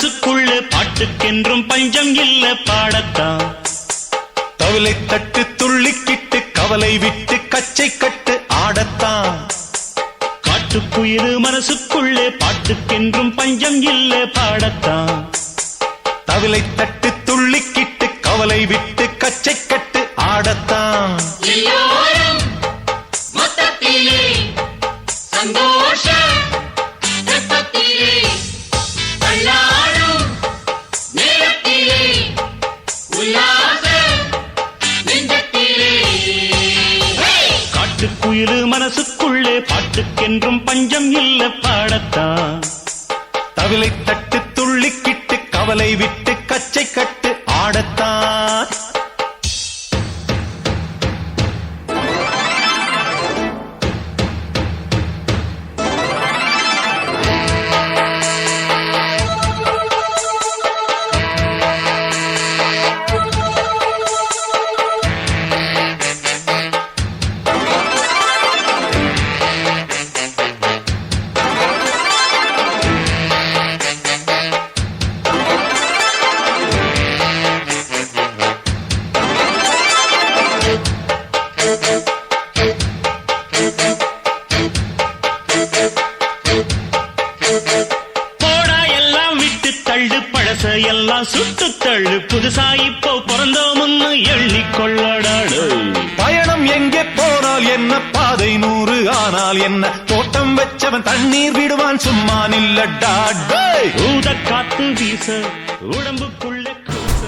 மனசுக்குள்ளே பாட்டுக்கென்றும் பஞ்சம் இல்ல பாடத்தான். தவிலை தட்டு துள்ளிக்கிட்டு கவலை விட்டு கச்சை கட்டு ஆடத்தான். காட்டுக்குயில் மனசுக்குள்ளே பாட்டுக்கென்றும் பஞ்சம் இல்ல பாடத்தான். தவிலை தட்டு துள்ளிக்கிட்டு கவலை விட்டு கச்சை கட்டு ஆடத்தான். காட்டுக்குயில் மனசுக்குள்ளே பாட்டுக்கென்றும் பஞ்சம் இல்ல பாடத்தான். தவிலை தட்டு துள்ளிக்கிட்டு கவலை விட்டு கச்சை கட்டு ஆடத்தான். எல்லாம் சுட்டு தள்ளு, புதுசா இப்போ பிறந்தோம்னு எண்ணிக்கொள்ளடாடு. பயணம் எங்கே போனால் என்ன, பாதை 100 ஆனால் என்ன, தோட்டம் வச்சவன் தண்ணீர் விடுவான் சும்மா நில்லடா. ஊத காத்து வீச உடம்புக்குள்ள கூச.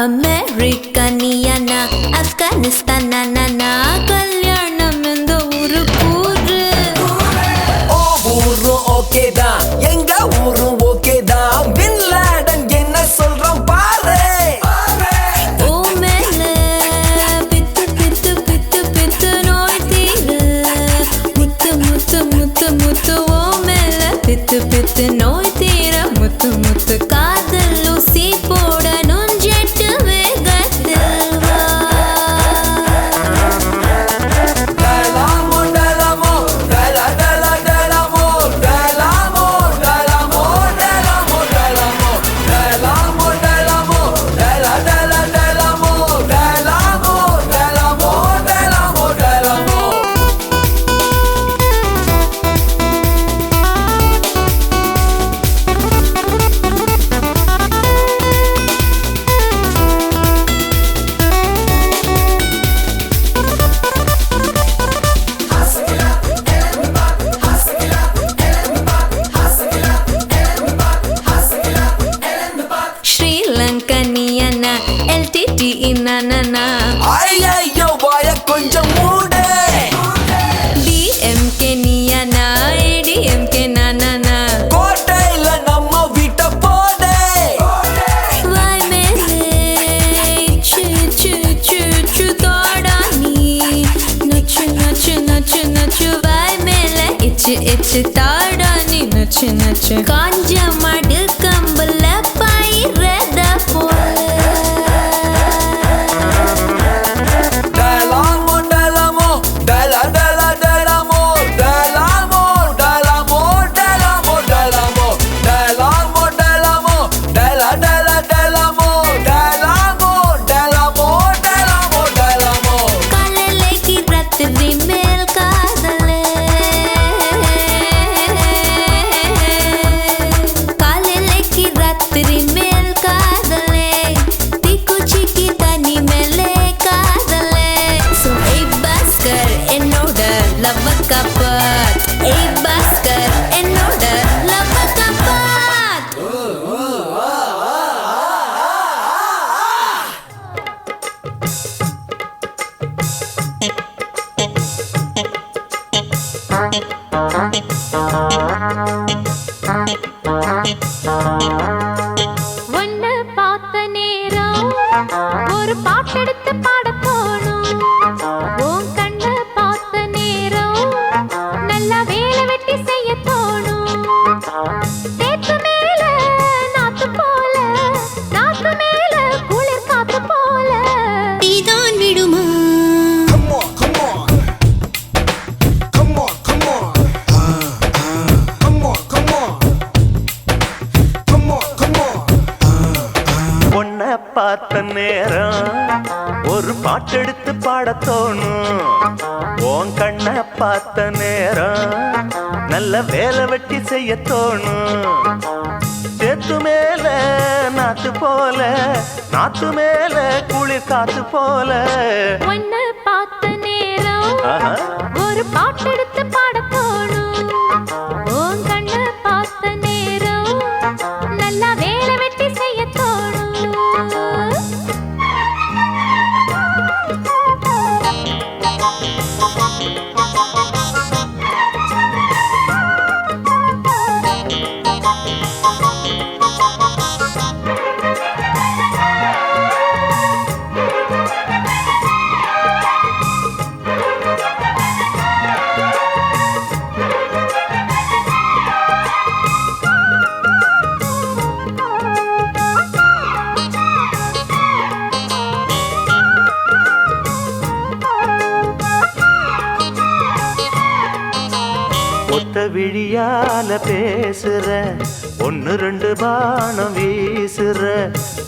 அமெரிக்கனியனா ஆப்கானிஸ்தானா கல்யாணம் இந்த ஊரு கூறு. ஓ ஊரும் ஓகே தான், எங்க ஊரும் ஓகே தான், பின் லாடன் என்ன சொல்றோம் பாரு. ஓ மேல பித்து பித்து பித்து பித்து நோய் தீரு, முத்து முத்து முத்து முத்து. ஓ மேல பித்து பித்து நோய் தீர, முத்து முத்து. காதல் ஊசி போடணும் ஜெட்டு வேகத்தில் வா. ஸ்ரீலங்கனியனா LTT இனனா. ஐயோ வாய கொஞ்சம் மூடு. DMK நியனா ADMK நானா. கோட்டையில நம்ம வீட்டை போட. எச்சு எச்சு தாடா நீ நச்சு நச்சு காஞ்ச மாடு கம்பல பயிரத போல ஒன்னு பார்த்த நேரம் ஒரு பாட்டெடுத்து பாடத் தோணும் உன் கண்ணு பார்த்த நேரம் நல்லா வேலை வெட்டி செய்ய தோணும் தேத்து மேல நாத்து போல நாத்து மேல குளிர் காத்து போல நீதான் விடுமா பார்த்த நேரம் ஒரு பாட்டெடுத்து பாடத் தோணும் உன் கண்ணை பார்த்த நேரம் நல்ல வேலை வெட்டி செய்ய தோணும் சேத்து மேல நாத்து போல நாத்து மேல குளிர் காத்து போல ஒன்னு பார்த்த நேரம் ஒரு பாட்டெடுத்து பாடத் தோணும் உன் கண்ணு பார்த்த நேரம் நல்லா வேலை வெட்டி செய்ய தோணும் ஒத்த விழியால பேசுற ஒன்னு ரெண்டு பானம் வீசுற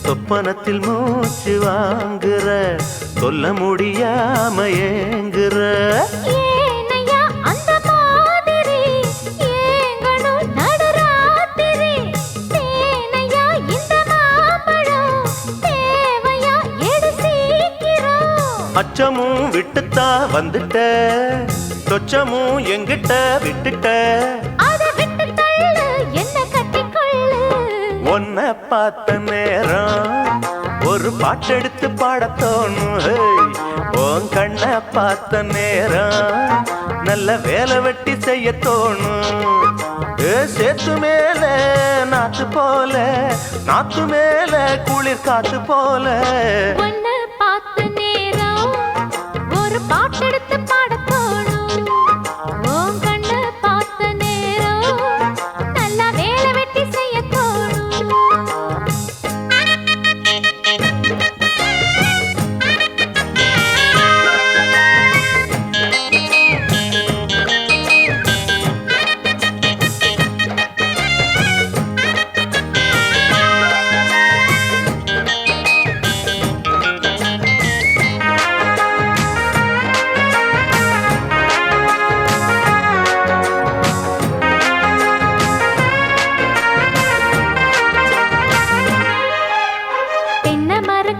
சொப்பனத்தில் மூச்சு வாங்குற சொல்ல முடியாம ஏங்குற ஏனையா அந்த மாதிரி ஏங்கணும் நடுராத்திரி தேனையா இந்த மாம்பழம் தேவையா எடு சீக்கிரம் அச்சமும் விட்டுத்தா வந்துட்ட சொச்சமும் எங்கிட்ட விட்டுட்ட அத விட்டு தள்ளு என்ன கட்டிக்கொள்ளு உன்னை பார்த்த நேரம் ஒரு பாட்டெடுத்து பாடத் தோணும் உன் கண்ணை பார்த்த நேரம் நல்ல வேலை வெட்டி செய்ய தோணும் சேத்து மேல நாத்து போல நாத்து மேல குளிர் காத்து போல ஒன்னு பார்த்த நேரம் ஒரு பாட்டெடுத்து பாடத் தோணும் உன் கண்ணு பார்த்த நேரம் நல்லா வேலை வெட்டி செய்ய தோணும்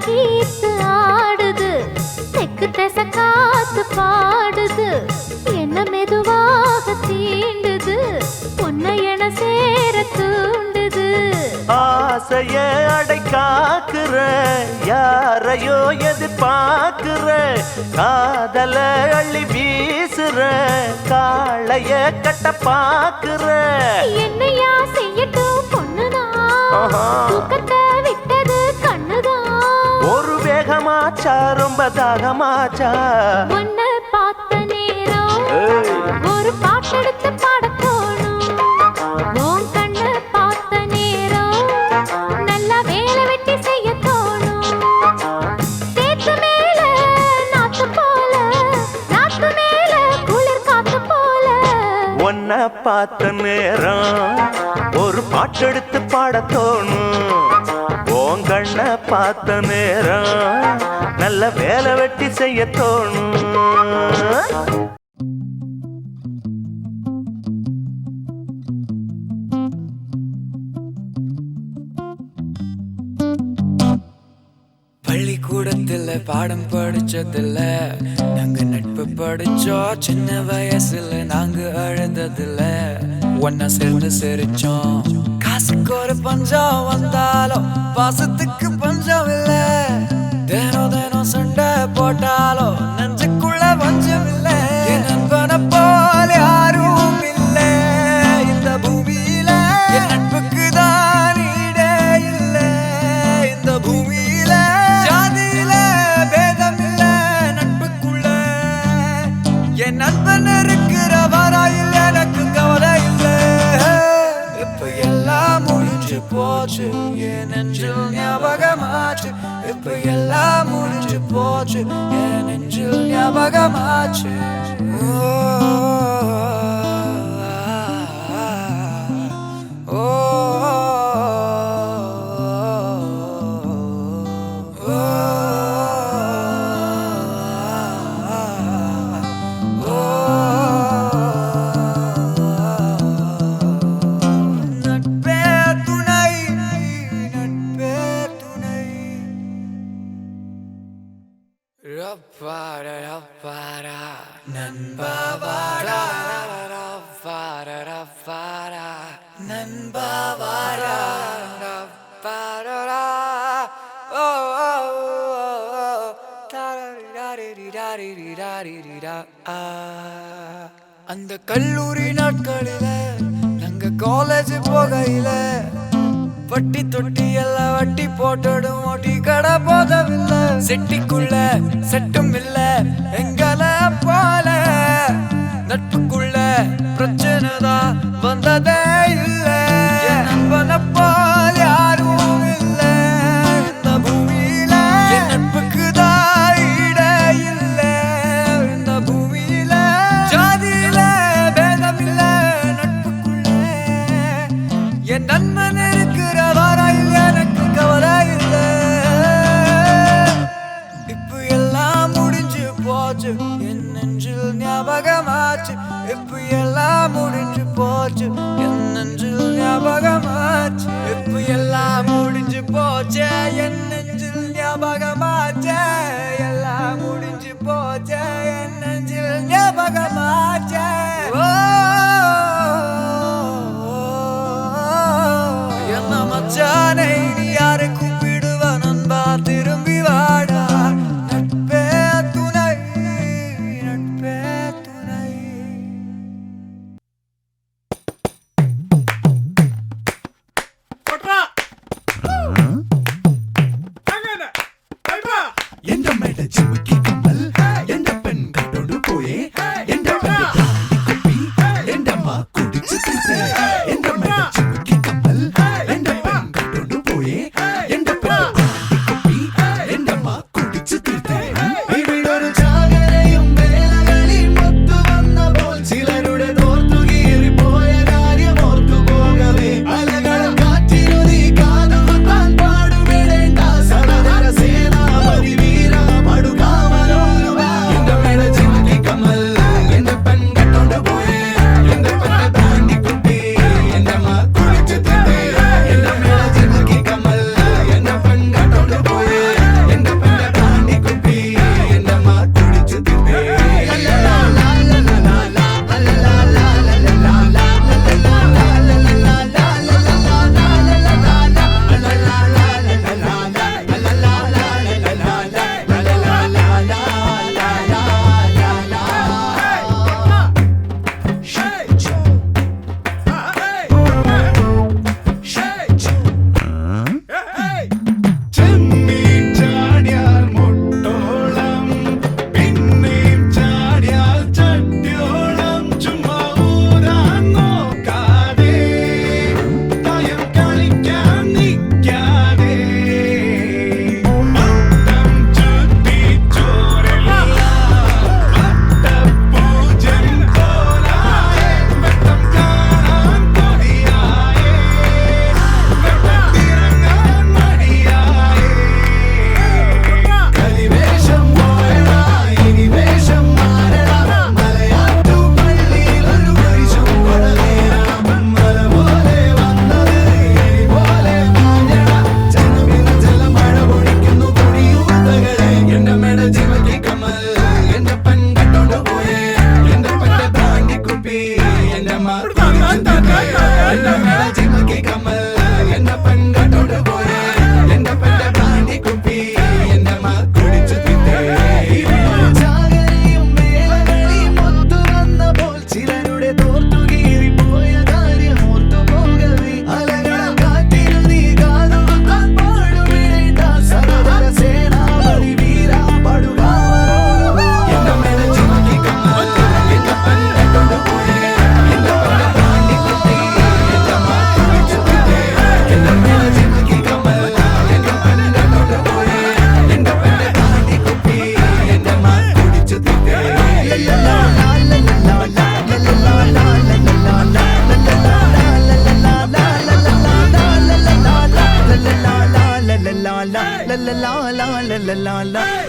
கீத்து ஆடுது தெக்கு தெச காத்து பாடுது என்ன மெதுவாக தீண்டுது உன்னை என சேர தூண்டுது ஆசைய அடை காக்குற யாரையோ எதிர்பார்க்குற காதல அள்ளி வீசுற காளைய கட்ட பாக்குற என்னையா செய்யட்டும் பொண்ணுதான் தூக்கத்தை விட்டது கண்ணுதான் ஒரு வேகமாச்சா ரொம்ப தாகமாச்சா உன்னை பார்த்த நேரம் ஒரு பாட்டெடுத்து பாட கண்ண பார்த்த நேரம் ஒரு பாட்டெடுத்து பாட தோணும். உன் கண்ண பார்த்த நேரம் நல்ல வேலை வெட்டி செய்ய தோணும். பள்ளிக்கூடத்துல பாடம் படிச்சதில்ல, நாங்க நட்பு படிச்சோம். சின்ன வயசுல நாங்க அழுததில்ல, ஒன்னா சேர்ந்து சிரிச்சோம். காசுக்கு ஒரு பஞ்சம் வந்தாலும் பாசத்துக்கு பஞ்சம் இல்ல. தினம் தினம் சண்டை போட்டாலும் நெஞ்சுக்குள்ள பஞ்சம் இல்ல. என் நண்பனை போல யாரும் இல்ல இந்த பூமியில. என் நட்புக்கு தான் ஈடே இல்ல இந்த பூமியில. ஜாதியில பேதம் இல்ல நட்புக்குள்ள. என் நண்பன் இருக்கிற வராயில் எனக்கு கவலை இல்ல. இப்ப எல்லாம் முடிஞ்சு போச்சு, என் நெஞ்சில் ஞாபகமாச்சு. இப்ப எல்லாம் முடிஞ்சு போச்சு, என் நெஞ்சில் ஞாபகமாச்சு. அந்த கல்லூரி நாட்களில நாங்க காலேஜ் போகையில வட்டி தொட்டி எல்லாம் வட்டி போட்டடும். ஓட்டி கடை போதவில்லை, செட்டிக்குள்ள செட்டும் இல்ல எங்கள போல. நட்புக்குள்ள பிரச்சனை தான் வந்ததே இல்ல. என் நண்பனை போல யாரும் இல்ல இந்த பூமியில. என் நட்புக்கு தான் ஈடே இல்ல இந்த பூமியில. ஜாதியில பேதம் இல்ல நட்புக்குள்ள. என் நண்பன் இருக்கிற வரையில் எனக்கு கவலை இல்ல. இப்ப எல்லாம் முடிஞ்சு போச்சு, என் நெஞ்சில் ஞாபகமாச்சு. இப்ப எல்லாம் முடிஞ்சு போச்சு, என் நெஞ்சில் ஞாபகமாச்சு. இப்ப எல்லாம் முடிஞ்சு போச்சு, என் நெஞ்சில் ஞாபகமாச்சு. எல்லாம் முடிஞ்சு போச்சு, என் நெஞ்சில் ஞாபகமாச்சு. என்ன மச்சானை நீ யாரை கூப்பிடுவ நண்பா, திரும்பி வாடா. நட்பே துணை, நட்பே துணை. எந்த மேட சிமுக்கி கம்மல் எந்த பெண் கட்டோடு போயே எந்த குப்பி எந்த மா குடிச்சு தீர்த்தே. எந்த மேட சிமுக்கி கம்மல் எந்த பெண் கட்டோடு போயே எந்த குப்பி எந்த மா குடிச்சு தீர்த்தே. ഇവിടൊരു ജാഗരയും വേലകളിൽ മൊത്തു വന്നപ്പോൾ ചിലരുടെ തോർത്തുകീറിപ്പോയ കാര്യം ഓർത്തു പോകവേ. അലകളും കാറ്റിനുതി കാതുകുത്താൻ പാടുവിടേണ്ട സഹോദര സേനാപതി വീര പടുകാമന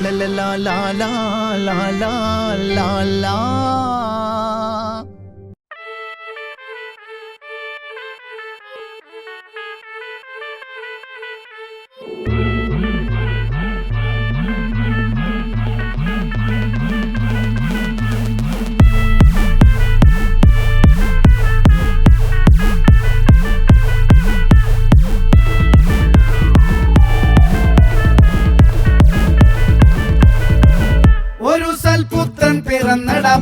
la la la la la la la.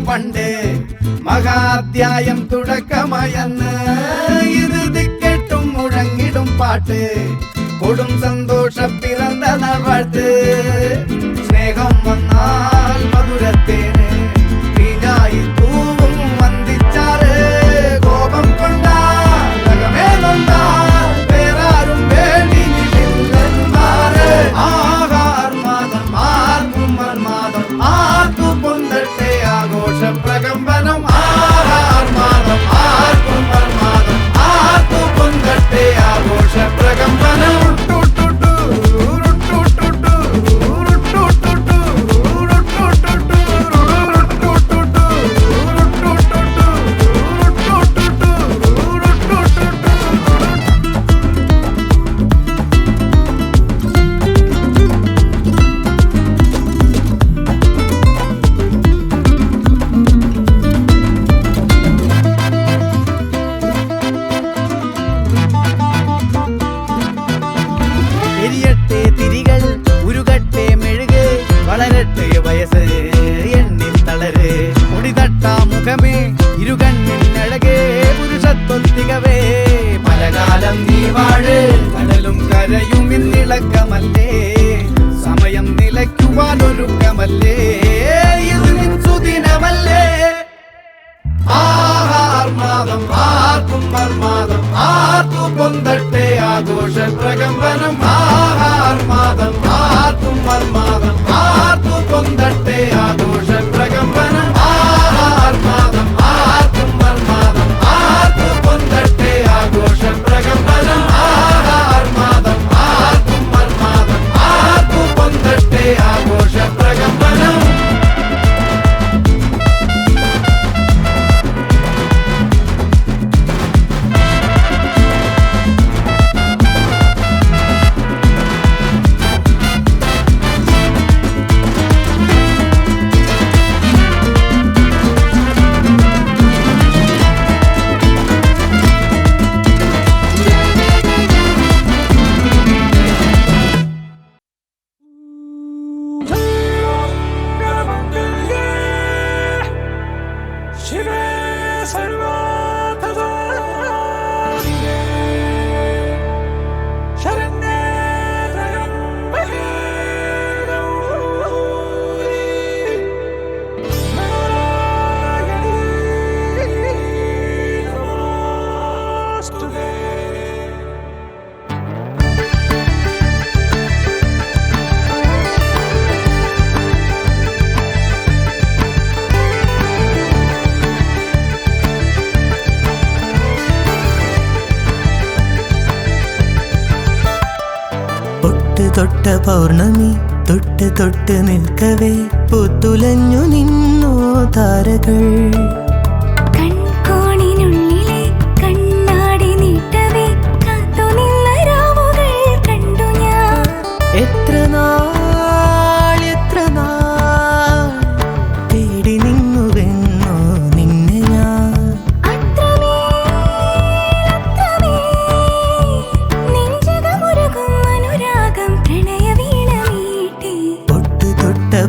പണ്ട് മഹാധ്യായം തുടക്കമയന്ന് ഇത് ദിക്കെട്ടും മുഴങ്ങിടും പാട്ട് കൊടും സന്തോഷ പിറന്ന നാൾവാഴ്ത്ത് സ്നേഹം വന്നാൽ മധുരത്തേന് തീനായി തൂവും വന്ദിച്ചാറ് കോപം കൊണ്ടാൽ നഖമേ നൊന്താൽ വേറാരും വേണ്ടിയില്ലെന്മാര് ആഹാർമാദം ആർക്കും മർമാദം ആർക്കു പൊന്തട്ടെ ആഘോഷ പ്രകമ്പനം ആഹാർമാദം ആർക്കും മർമാദം ആർക്കു പൊന്തട്ടെ ആഘോഷ പ്രകമ്പനം പലകാലം നീ വാഴ് കടലും കരയും ഇന്നിളക്കമല്ലേ സമയം നിലയ്ക്കുവാനൊരുക്കമല്ലേ ഇത് സുദിനമല്ലേ ആഹാർമാദം ആർക്കും മർമാദം ആർക്കു പൊന്തട്ടെ ആഘോഷ പ്രകമ്പനം ആഹാർമാദം ആർക്കും മർമാദം ആർക്കു പൊന്തട്ടെ ആഘോഷ പ്രകമ്പനം ആഹാർമാദം ആർക്കും മർമാദം ആർക്കു പൊന്തട്ടെ ആഘോഷ പ്രകമ്പനം ആഹാർമാദം ആർക്കും മർമാദം ആർക്കു പൊന്തട്ടെ ആഘോഷ പ്രകമ്പനം തൊട്ട പൗർണമി തൊട്ട് തൊട്ട് നിൽക്കവേ പൂത്തുലഞ്ഞു നിന്നു താരകൾ കൺകോണിനുള്ളിലെ കണ്ണാടി നീട്ടവേ കാത്തു നിന്ന രാവുകൾ കണ്ടു ഞാൻ എത്ര നാൾ തേടി നിന്നുവെന്നോ നിന്നെ ഞാൻ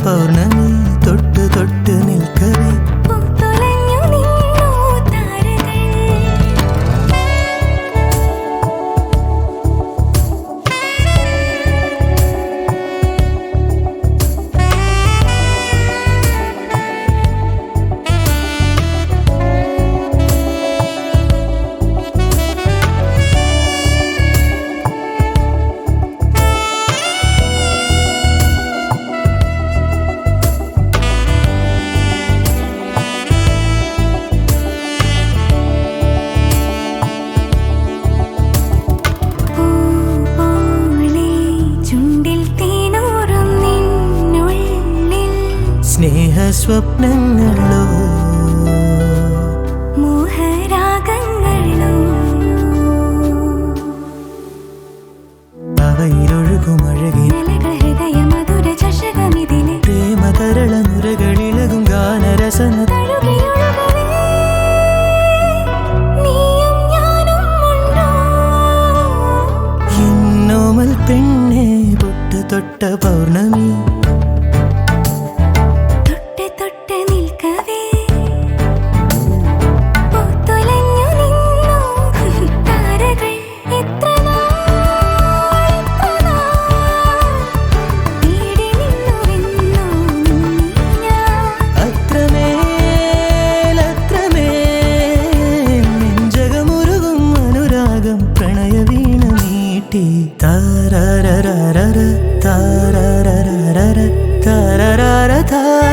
പൗർണമി തൊട്ട് തൊട്ട് നിൽക്കവേ പൂത്തുലഞ്ഞു നിന്നു താരകൾ സ്നേഹ സ്വപ്നങ്ങളോ മോഹരാഗങ്ങളോ അവയിലൊഴുകുമഴകിൽ ഹൃദയ മധുര ചഷകമിതിലെ പ്രേമതരള നുരകളിളകും ഗാനരസന എന്നോമൽ പെണ്ണെ പൊട്ട് തൊട്ട പൗർണമി തൊട്ട് തൊട്ട് നിൽക്കവേ പൂത്തുലഞ്ഞു നിന്നു താരകൾ എത്ര തേടി നിന്നുവെന്നോ അത്രമേൽ നെഞ്ചകമുരുകും അനുരാഗം പ്രണയവീണ മീട്ടി താരരരരര താരരരരര താരരര താര